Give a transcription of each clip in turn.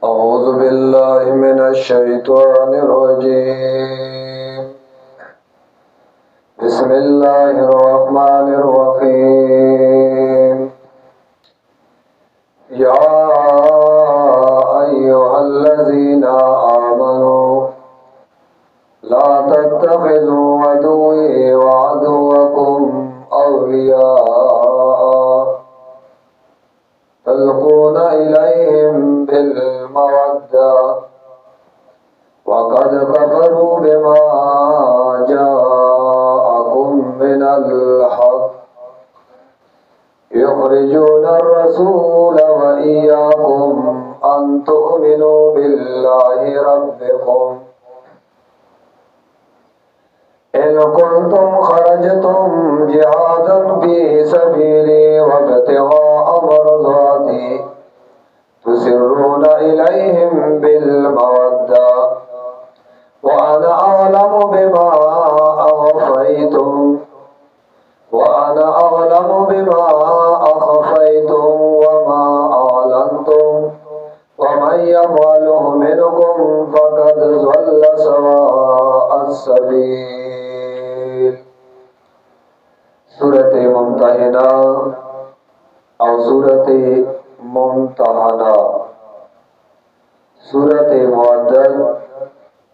أعوذ بالله من الشيطان الرجيم. بسم الله الرحمن الرحيم. يا أيها الذين آمنوا لا تتخذوا عدوي وعدوكم أولياء تلقون إليهم بالمودة وقد كفروا بما جاءكم من الحق يخرجون الرسول وإياكم أن تؤمنوا بالله ربكم إن كنتم خرجتم جهادا في سبيلي وابتغاء مرضاتي تسرون إليهم بالمودة وأنا أعلم بما أخفيتم وما أعلنتم ومن يفعله منكم فقد ضل سواء السبيل. सूरत मुमतहिना और सूरत मुमतहना, सूरत मुअद्दल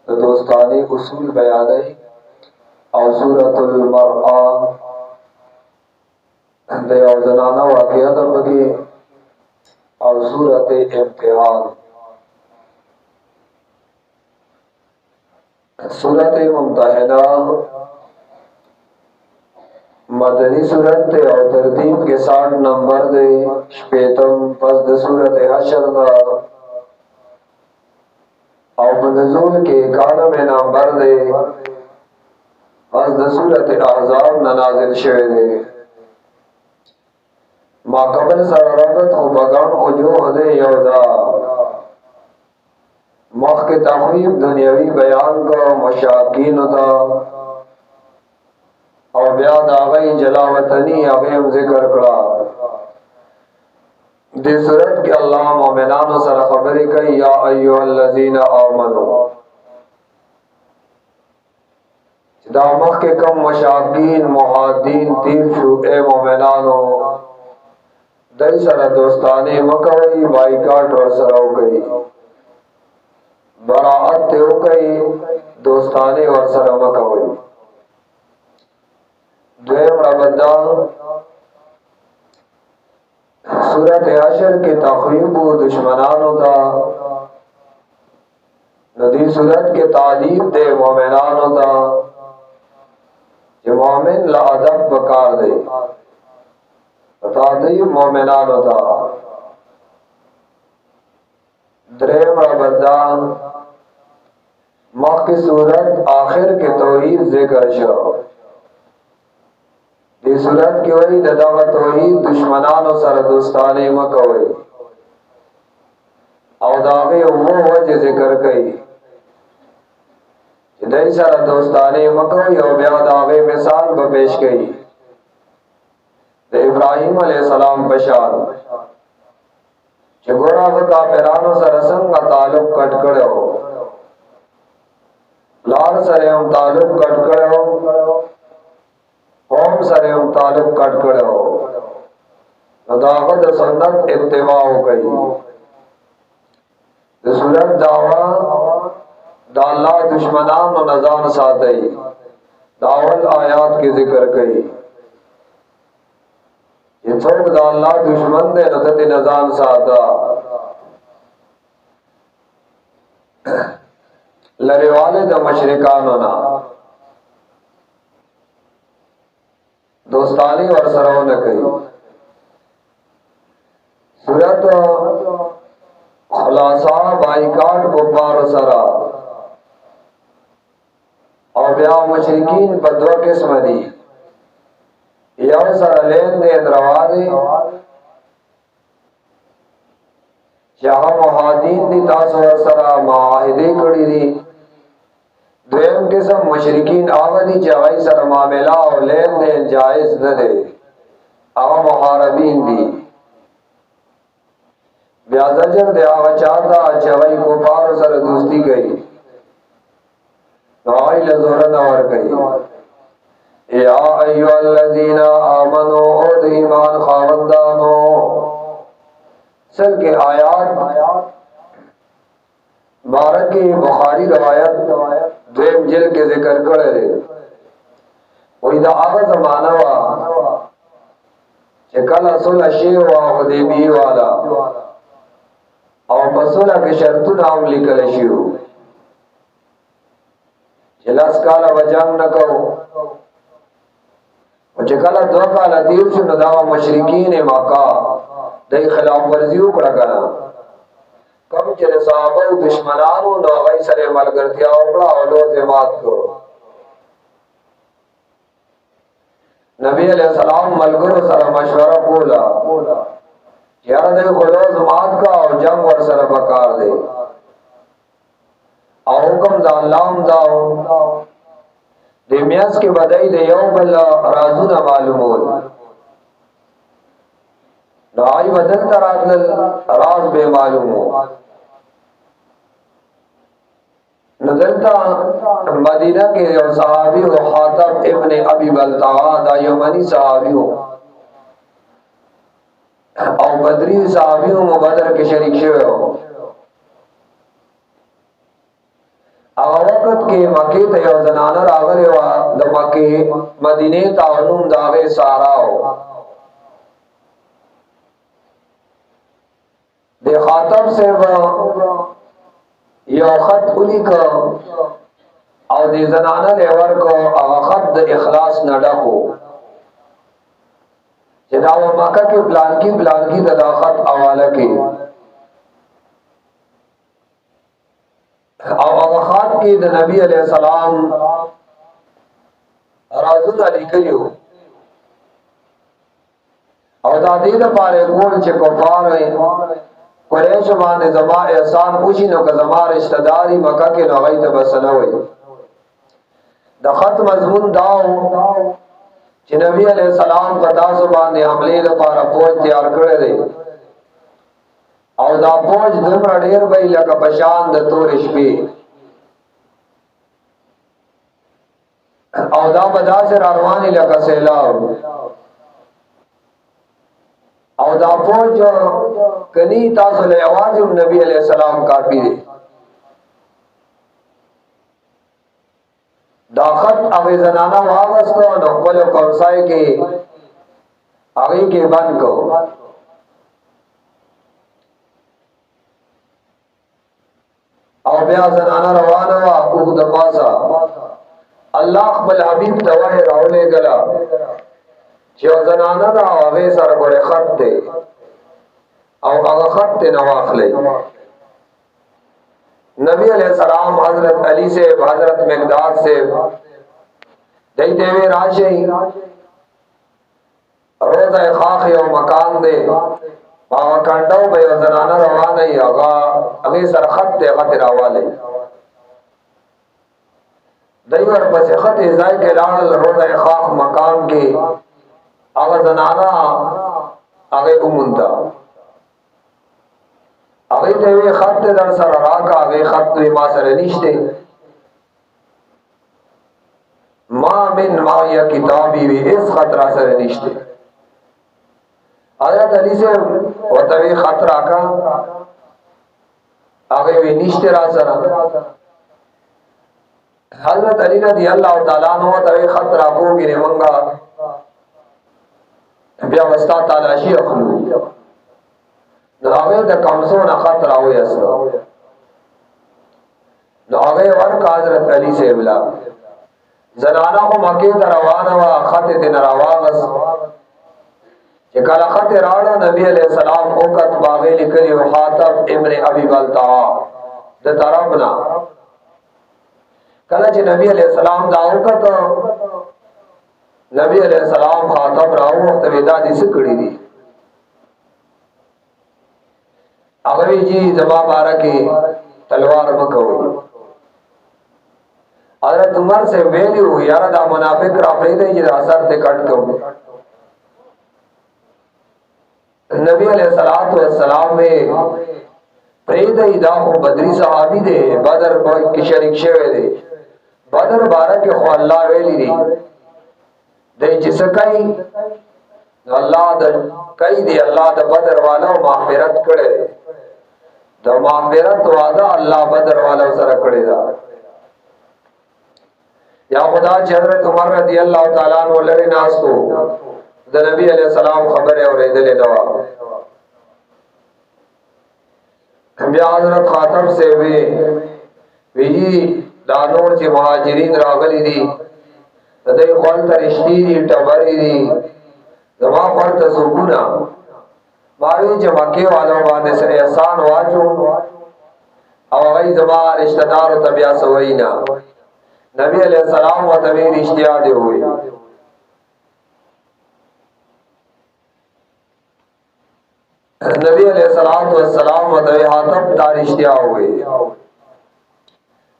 दोस्तानी उसूल बयान और सूरतुल मरआ दे और जनाना वाक़िया दरबगी और सूरत इम्तिहान। सूरत मुमतहिना मदनी सूरत और तरतीब के 60 नंबर दे शपेतम पस द सूरत हशर दा और नज़ूल के 91 नंबर दे पस द सूरत अहज़ाब न नाज़िल शवे दे। माकबल सररबत हो बगान उजूह दे यौदा मख के तखवीब दुनियावी बयान का मशाकीन दा और ब्याद आगई जलावतनी अगेम जिक्र करा दे सूरत के अल्लाह मोमिनानो सर खबरी कई या अय्युहल्लज़ीना आमनू दामख के कम मशाकीन मुहादीन तीर शु ए मोमिनानो दई सर दोस्ताने मकवई बाइकाट और सराव गई बराअत तेव कई दोस्ताने और सर मकवई द्वेम रबदा सूरत हशर के तखवीब दुश्मनानो दा नदी सूरत के तालीब दे मोमिनानो दा ये मोमिन ला अदब बकार दे बता दे मोमिनानो दा। द्वेम रबदा मख की सूरत आखिर के तौहीद जिक्र शो ये सूरत की वही ददावत तौहीद दुश्मनानो सर दोस्ताने मकवई और दावे वो वजह जिक्र कई दई सर दोस्ताने मकवई और ब्या दावे मिसाल बपेश कई इब्राहिम अलैहिस्सलाम पशान गोरा का पेरानो सर संग ताल्लुक कटकड़ो लाल सरे हम ताल्लुक कटकड़ो कौम सरे हम ताल्लुक कटकड़ो दावत सुन्नत इत्तिबा हो गई सूरत दावा दाल्ला दुश्मनान और नजान सातई दावल आयात की जिक्र कई ये थोक दाल्ला दुश्मन दे नतति नजान साता लरे वाले द मशरिकान होना दोस्तानी और सरव न कही सूरत खुलासा बाइकाट कुफार सरा और ब्या मुशरिकीन बदवा किस्म दी यव सर लेन देन रवा दे जहाँ मुहादीन दी तासवर सरा माहिदे कड़ी दी द्वेम किस्म मुशरिकीन आवदी जवाई सर मामला और लेन देन जायज न दे आवा मुहारबीन दी بیا زجر دی آغا چاہتا چوئی کفار سر دوستی گئی نوائی لزورن اور گئی یا ایو الذین آمنو او دی ایمان خاوندانو سل کے آیات بارہ کی بخاری روایت دویم جل کے ذکر کرے رہے وہی دا آغا زمانہ وا چکل اصول اشیع وا حدیبی والا او بسولہ کے شرطو نام لکل اشیعو چلاس کالا بجنگ نکو چکل دو کالا تیر شو نداو مشرکین مکہ دی خلاف ورزیو کڑکنا کم چلے صحابہ دشمنانو نو غی سر ملگرتیا اپڑا اولو زمات کو نبی علیہ السلام ملگر سر مشورہ کولا یار دے خلوز مات کا اور جنگ ور سر بکار دے او حکم دا اللہ داو دے میاس کے بدائی دے یوم اللہ رازو نا معلومون نائی بدل ترادل راز بے معلومو نزلتا مدینہ کے صحابی و خاطب ابن ابی بلتعا دا یمنی صحابی ہو او بدری صحابی ہو مبادر کے شریک شوئے ہو وقت کے مکی تا یو زنانہ راغلے ہوا دا مکی مدینہ تاونم داغے سارا ہو دے خاطب سے یو خط اولی کا او دے زنانہ لیور کو او خط دا اخلاص نڈکو جناو مکہ کے پلانکی دا خط اوالہ کی او خط کی دا نبی علیہ السلام رازون علی کریو او دا دید پارے کول چے کفار ہیں قریش باندې زما احسان خوشی نو که زما رشتہ داری مکہ کې نو غي ته بسنوي د خط مضمون داو چې نبی علیہ السلام په تاسو باندې حمله لپاره فوج تیار کړی دی او دا فوج دومره ډیر وی لکه پشان د تور شپې او دا بداسه رواني لکه سیلاب او دا فوج کنی تاسو له आवाज نبی علیہ السلام کافی دی دا خط اوی زنانا واغستو نو کولو کونسائی کے آگئی کے بند کو او بیا زنانا روانا وا اگد پاسا اللہ اقبل حبیب دوائی راولے گلا چیو زنانا دا آغی سر گوڑے خط تے او آغا خط تے نواخ لے نبی علیہ السلام حضرت علی سے حضرت مقداد سے دیتے ہوئے راشی روزہ خاقی و مکان دے آغا کنڈو بے زنانا روانا آغا اگی سر خط تے خط راوالے دیور پس خط ازائی کے لانل روزہ خاق مکان کے آغا زنانا آغی امونتا آغی تیوی خط در سر راکا آغی خط توی ما سر نشتے ما من مایا کتابی وی اس خط را سر نشتے حضرت علی سے وطوی خط راکا آغی وی نشتے را سر حضرت علی رضی اللہ تعالیٰ عنہ وطوی خط راکو گی نمانگا بیا وستا تالاشی اخلو نو آغی دا کمسون خط راوی اسلو نو آغی ورک حضرت علی سے بلا زنانا کو مکی تا روانا و خط تین رواغس چکل خط راڑا نبی علیہ السلام اوکت باغی لکلی و خاطب ابن ابی بلتعا دا طرفنا کلا چی نبی علیہ السلام دا اوکت نبی علیہ السلام خاطب راو وقت ویدہ دی سکڑی دی اغوی جی زبا بارہ کی تلوار مکوئی حضرت عمر سے ویلی ہوئی یارا دا منافق را پریدے جی دا اثر تے کٹ کو नबी अलैहिस्सलाम में प्रेद इदा को बदरी सहाबी दे बदर की शरीक शेवे दे बदर बारा के खो अल्लाह वेली दी दे जिसकई अल्लाह द कई दे अल्लाह द बदर वाला मागफिरत करे द मागफिरत वादा अल्लाह बदर वाला सर करे दा या खुदा हजरत उमर रजी अल्लाह ताला अन्हु लरे नास को द नबी अलैहि सलाम खबर है और इदले दवा बिया हजरत खातम से वे विजी दानोर से मुहाजिरीन रागली दी तदे खोल तरश्ती दी टबरी दी जमा पर तसुकुना मारी जमके वालों बाने से एहसान वाजो और गई जमा रिश्तेदार तबिया सवईना नबी अलैहि सलाम व तबी रिश्तिया दे हुए नबी अलैहिस्सलाम व तबी हातम तारिश्तिया हुए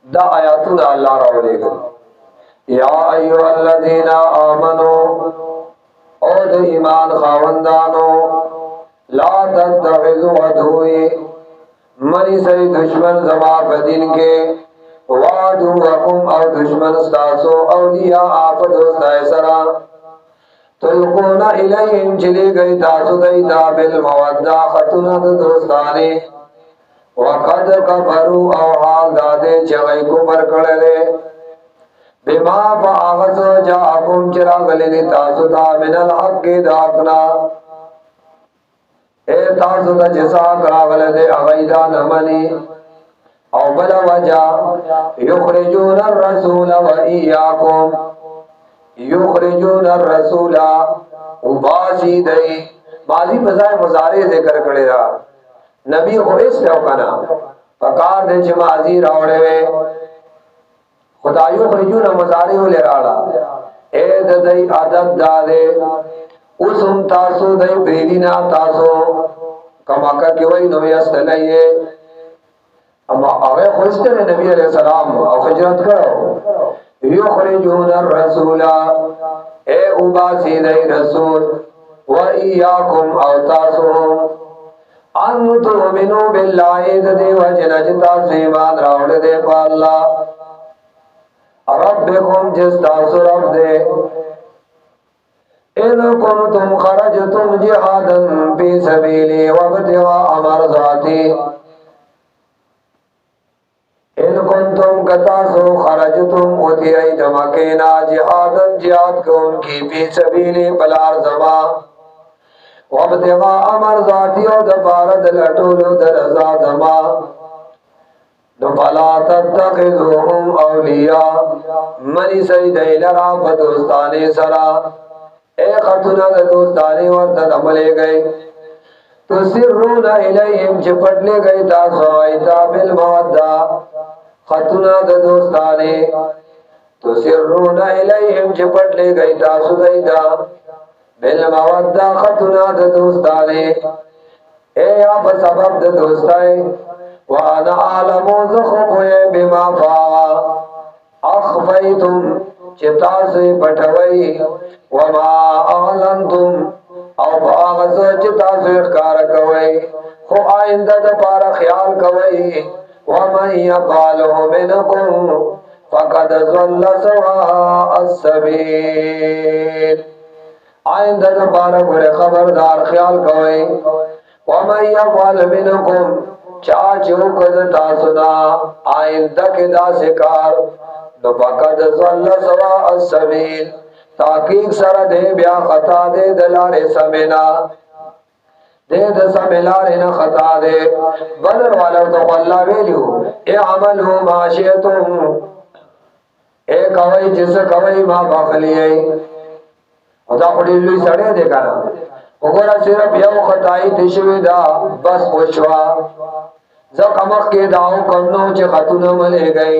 दा आयातुन अल्लाह रावलेगा या अय्युहल्लज़ीना आमनू ओ द ईमान खावंदानो ला तत्तखिज़ू अदुव्वी मनी सही दुश्मन जमा बदिन के वादुवकुम और दुश्मन स्तासो औलिया आप दोस्त ऐसरा तुल्कुना इलैहिम चली गई तासु दैता बिल मवद्दा खतुना दोस्ताने वक़द कफरू औ हाल दादे चगई कुफर कड़ले बिमा फागस जाकुम चिरागलिनी तासु दा मिनल हक़ दाकना ए तासु दा जिसा करागले दे अगैदा नमनी औ बला वजा युखरिजून अर्रसूल व इय्याकुम युखरिजून अर्रसूल उबासी दई माजी बजाय मुजारे जिक्र करेगा नबी खुरिस है कना फकार दे जमाजी रावड़े वे खुदायु खरिजून मुजारे ले राड़ा ए दई आदत दादे उसम तासो दई बेदीना तासो कमाका के वही नोयस तलये अमा आगे खुश करे नबी अलैहि सलाम और हिजरत करो युखरिजून अर्रसूल ए उबासी दई रसूल व इय्याकुम औ तासो अन तुमिनु बिल्लाहि दे वजन जता से ईमान रावड़ दे पाल्ला रब्बिकुम जिस्ता सुरब दे इन कुंतुम खरजतुम जिहादन फी सबीली वब्तिगा मरज़ाती इन कुंतुम कतासो खरजतुम उतियई धमकेना जिहादन जिहाद को उनकी फी सबीली बलार जमा वब्तिगा मरज़ाती और दबारद लटोलो दरजा दमा फला तत्तखिज़ूहुम औलिया मनी सईदई लरा बदोस्ताने सरा ए खतुना दोस्ताने वर्त अमले गए तुसिर्रून इलैहिम चिपट ले गए तासवाइता बिल मवद्दा खतुना दोस्ताने तुसिर्रून इलैहिम चिपट ले गए तासुदैदा बिल मवद्दा खतुना दोस्ताने ए आप सबब दोस्ताए वाना आलमो ज़ख़ुबे बिमा फावा अख़फ़ैतुम चिता से पठवई वमा आलंतुम औ बाग़ चिता से कार कवई खो आइंदा द पारा ख्याल कवई वमन यक़ालु मिनकुम फ़क़द ज़ल्ल सवाअस सबील आइंदा द पारा गुरे खबरदार ख्याल कवई वमन यक़ाल मिनकुम चाचो कद तासुना आइंदा के दासिकार तो फकद ज़ल्ल सवाअस सबील ताकीक सर दे ब्या खता दे दलारे समेना दे द समेलारे न खता दे बदर वाला तो अल्लाह वेलियो ए अमल हो माशियतुम ए कवई जिस कवई मा बखलिए उदा पड़िलु सड़े देखा ना ओगरा सिर्फ यौ खताई दिशविदा बस पोछवा जो कमक के दाव कन्नो च खतुन मले गए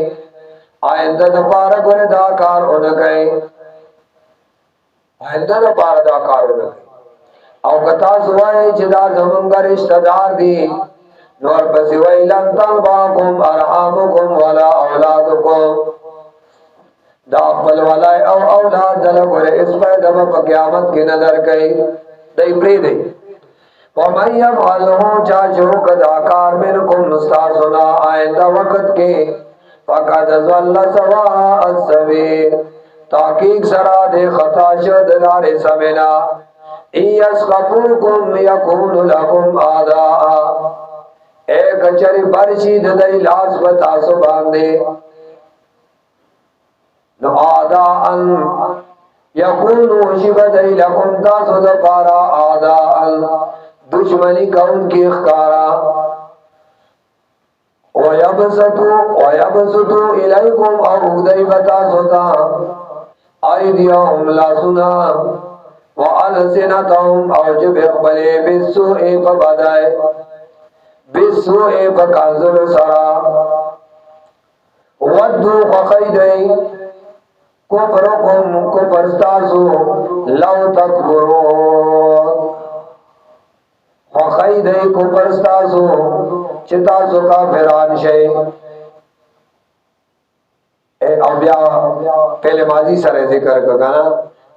आइंदा द पार गोरे दाकार उन गए आइंदा द पार दाकार उन गए औ कथा सुवाए जिदा जमंगा रिश्तेदार दी नौर बसिवई लन तलबाकुम अरहामुकुम वला औलादुकुम दाखल वाला औ औलाद दल गोरे इस पर दम क़यामत के नजर गई दई प्री दई वमन यफअलहु चाचो कदाकार मिनकुम मुस्तासुना आइंदा वक्त के फकद ज़ल्ल सवाअस सबील ताकीक सरा दे खता शद लारे समेना यस्कफुकुम यकून लकुम आदाआ एक चरी बरशी दई लाज बता सो बांधे न आदाअन यकूनु शिबदई लकुम तासो दपारा आदाअन दुश्मनी का उनकी इख्तारा वयबसतु इलैकुम अउदई बता सोता आइदियहुम ला सुना व अलसिनतहुम औजब इकबले बिस्सुए बदाए बिस्सुए बकाजुल सरा वद्दु फखैदई कुफरकुम कुफरस्तासु लव तकबुरून खैदे कुफरस्तासु चितासु का फिरान शे ए अव्या पहले माजी सरे जिक्र का गाना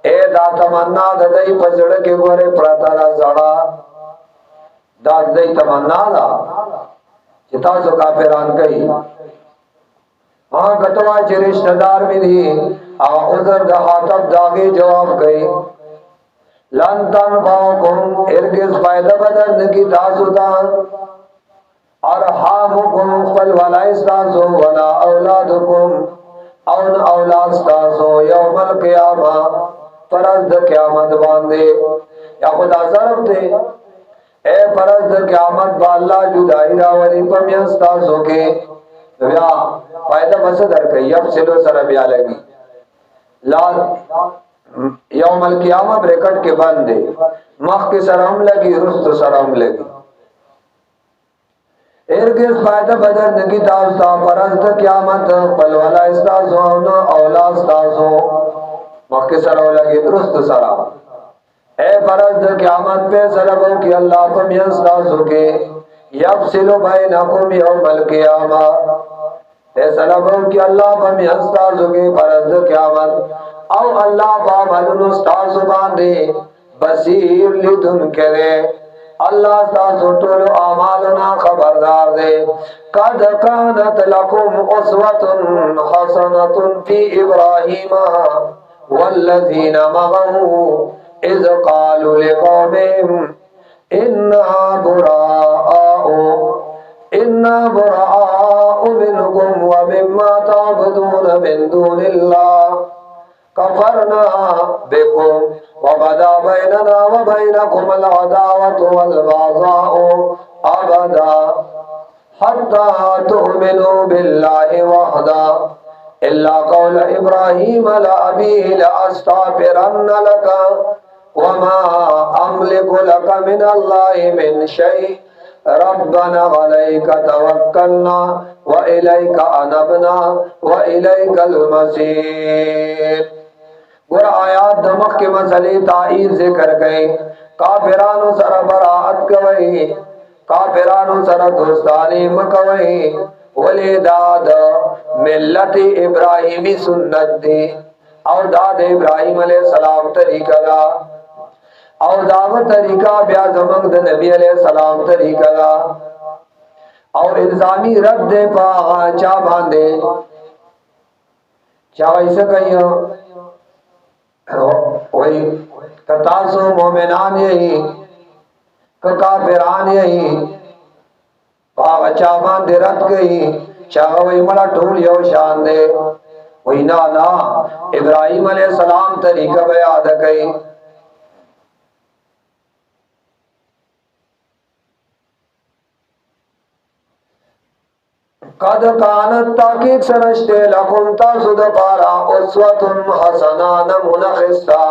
ए दा तमन्ना दई पजड़ के गोरे प्रतारा जड़ा दा दई तमन्ना दा चितासु का फिरान कही हां गतवा च रिश्तेदार भी थी आ उधर दा हाथब दागे जवाब गई लन तनफाकुम इरगिज फायदा बदन की तासुदा और हामुकुम फल वला इस्तासो वला औलादुकुम औन औलाद तासो यौमल क़ियामा परद क़यामत बांधे या खुदा ज़रब दे ए परद क़यामत बाल्ला जुदाई रावली पमियस तासो के या फायदा बसदर के यब सिलो सरबिया लगी ला यौमल क़ियामा ब्रैकेट के बंदे मख के सरम लगी रुस्त सरम लगी इरगिज फायदा बदर नगी तास्ता परस्त क़यामत पल वाला इस्तासो न औलाद तासो मख के सरम लगी रुस्त सरम ए परस्त क़यामत पे सरबो कि अल्लाह तुम यस्तासो के यफसिलु बैनकुम यौमल क़ियामा ए सरबो कि अल्लाह तुम यस्तासो के परस्त क़यामत औ अल्लाह बाबलुन स्तासु बांधे बसीर लिदुन करे अल्लाह स्तासु टोलो आमालना खबरदार दे कद कानत लकुम उसवतुन हसनतुन फी इब्राहीम वल्लज़ीना मअहु इज़ क़ालू लिक़ौमिहिम इन्ना बुराअउ मिनकुम व मिम्मा तअबुदून मिन दूनिल्लाह कफरना बिकुम वबदा बैनना व बैनकुम अल-अदावतु वल-बग़ज़ाउ अबदा हत्ता तु'मिनु बिल्लाहि वहदा इल्ला कौल इब्राहीम लअबीहि लअस्तग़फिरन्न लक वमा अमलिकु लक मिनल्लाहि मिन शै रब्बना अलैका तवक्कलना व इलैका अनबना व इलैकल मसीर। गुरा आयात दमक के मसले ताईद जिक्र गए काफिरानो सरा बराअत कवई काफिरानो सरा दोस्तानी मकवई वले दाद मिल्लत इब्राहिमी सुन्नत दी और दाद इब्राहिम अलैहि सलाम तरीका दा और दावत तरीका ब्या जमंग द नबी अलैहि सलाम तरीका दा और इल्जामी रद्द पा चा बांधे क्या ऐसे कहियो वही कतासो मोमिनान यही काफिरान यही पाचा बांधे रत गई चाह वही मला ढूल यो शान दे वही ना ना इब्राहिम अलैहि सलाम तरीका बयाद गई कद कानत ताकीद सरश्ते लकुम तासुद पारा उस्वतुन हसना नमूना खिस्सा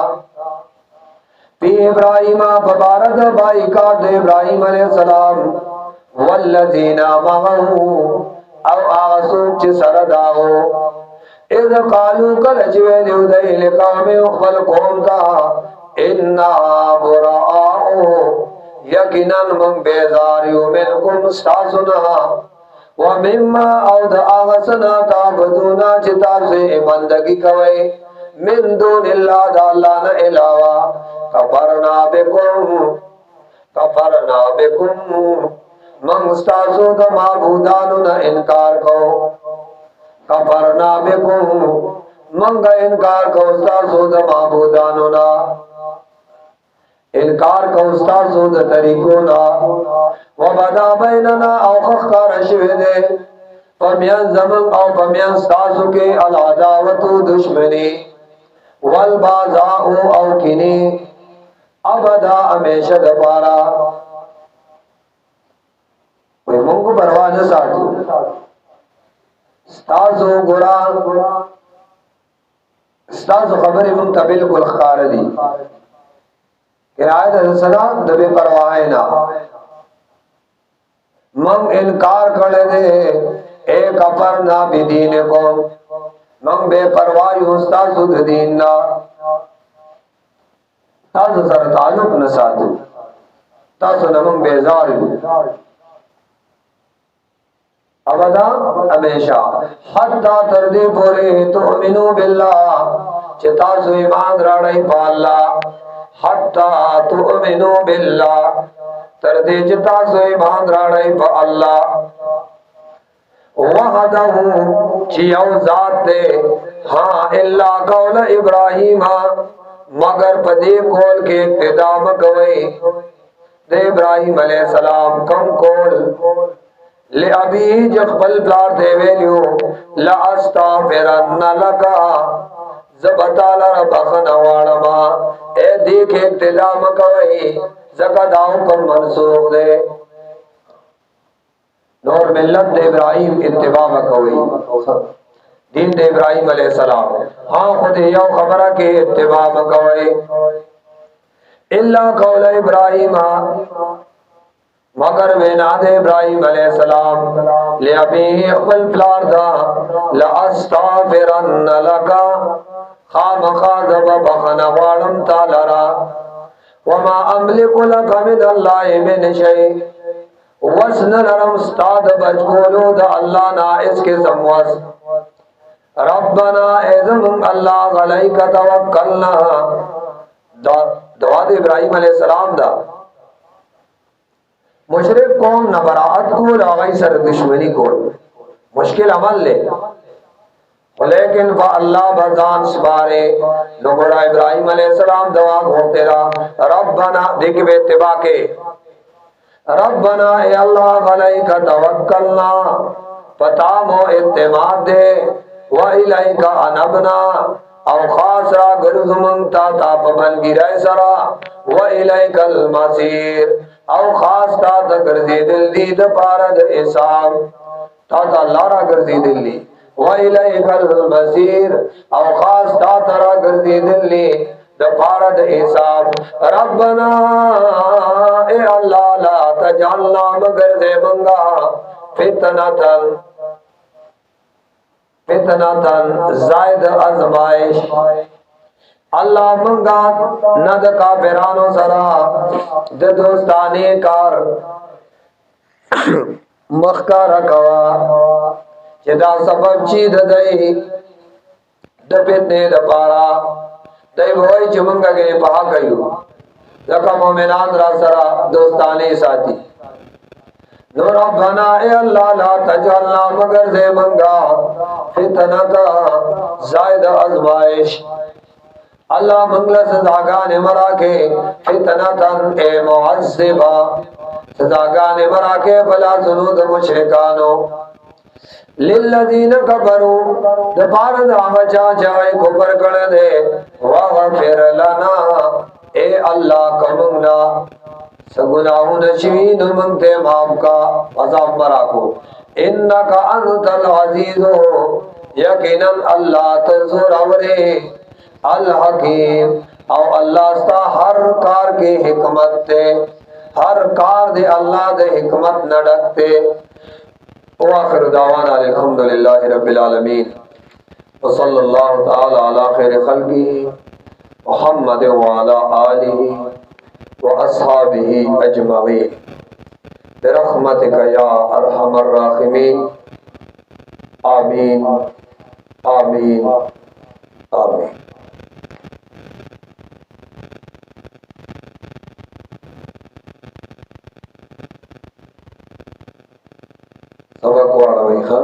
फी इब्राहिम बबारद भाई का दे इब्राहिम अलैहि सलाम वल्लज़ीना मअहु औ आसुच सरदाओ इज़ कालू कल जवे उदय लिकौमे उखबल कौम का इन्ना बुराअउ यकीनन हम बेजार यू मिनकुम सासुना व मिम्मा औद आगसना ताबदूना चिता से बंदगी कवई मिन दूनिल्लाह अल्लाह न इलावा कफरना बिकुम कफरना बिकुम मंग स्तासो द माबूदानु न इनकार को कफरना बिकुम मंग इनकार को स्तासो द माबूदानु ना इनकार को स्तासो द तरीको ना वबदा बैनना औ खखर शिवदे पमियन जमन औ पमियन स्तासो के अलादावतु दुश्मनी वल बाजाओ औ किनी अबदा हमेशा दपारा कोई मुंग परवाह न साथी स्ताजो गुरा स्ताजो खबर मुंग बिल्कुल खार दी किरायत सलाम दबे परवाह ना मंग इनकार कर दे एक अपर ना बिदीन को मंग बेपरवाही उस्ताजो दीन ना तासो सर ताल्लुक न साधु तासो नमंग बेजार अबदा हमेशा हत्ता तरदे बोले तो अमीनु बिल्लाह चितासो ईमान राड़ाई पाला हत्ता तो अमीनु बिल्लाह तरदे चितासो ईमान राड़ाई पाला वहदहु चियाउ जाते हाँ इल्ला कौल इब्राहिमा मगर पदे कोल के इब्तिदा मकवई दे इब्राहिम अलैहिस्सलाम कम कोल ले अभी जखबल प्लार दे वेलियो ला अस्तागफिरन्न लका ज़बताला रबखन वालमा ए देख इब्तिदा मकवई ज़कदाउ कम मनसूख दे नूर मिल्लत दे इब्राहिम इत्तिबा मकवई दीन दे इब्राहिम अलैहिस्सलाम हाँ खुद यो खबर के इत्तिबा मकवई इल्ला कौल इब्राहिम मगर वे नादे इब्राहिम अलैहिस्सलाम ले अभी अक़ल प्लार दा ला अस्तागफिरन्न लका खामखा ज़ब बखना वालम तालरा वमा अमलिकु लका मिनल्लाहि मिन शै वस्न नरम उस्ताद बजकोलो दा अल्लाह ना इसके समवस रब्बना एज़म अल्लाह अलैका तवक्कलना दुआ दे इब्राहिम अलैहिस्सलाम दा मुशरिक कौम न बराअत को रावई सर दुश्मनी को मुश्किल अमल ले लेकिन व अल्लाह बजान सबारे लोगोड़ा इब्राहिम अलैहिस्सलाम दुआ को तेरा रब्बना देख बे इत्तिबा के रब्बना ए अल्लाह अलैका तवक्कलना पता मो इत्तिमाद दे व इलैका अनबना औ खासरा गुरुजुमंता ता पबन गिराय सरा व इलैकल मसीर औ खास ता गर्जी दिल दी द पारद हिसाब ता लारा गर्जी दिल्ली व इलैकल मसीर औ खास ता तरा गर्जी दिल्ली द पारद हिसाब रब्बना ए अल्लाह ला तजअलना मगर दे मंगा फितनतन फितनतन जायद आजमाइश अल्लाह मंगा नद का बेरानो सरा द दोस्ताने कार मखका रखवा जेदा सबब चीद दई द फितने द पारा दई भोई चमंगा के पहा कयू लका मोमिनान रा सरा दोस्ताने साथी नो रब्बना ए अल्लाह ला तजअलना मगर दे मंगा फितनता जायद आजमाइश अल्लाह मंगला सजागा ने मरा के फितनतन ए मुअज्जिबा सजागा ने मरा के भला जुनूद मुशरिकानो लिल्लज़ीन कफरू द पारद आचा जाए कुफर कर दे वगफिर लना ए अल्लाह कमंगना सगुनाहु नशीन मंगते माफ का अज़ाब मरा को इन्नका अंतल अज़ीज़ो यकीनन अल्लाह तज़ुर अवरे अल हकीम औ अल्लाह सा हर कार के हिकमत ते हर कार दे अल्लाह दे हिकमत न डकते व आखिर दावाना अल्हम्दुलिल्लाहि रब्बिल आलमीन व सल्लल्लाहु तआला अला खैर खल्क़ी मुहम्मद व अला आलिहि व अस्हाबिही अजमईन बिरहमतिका या अरहमर राहिमीन आमीन आमीन आमीन। سبق واړوي ښه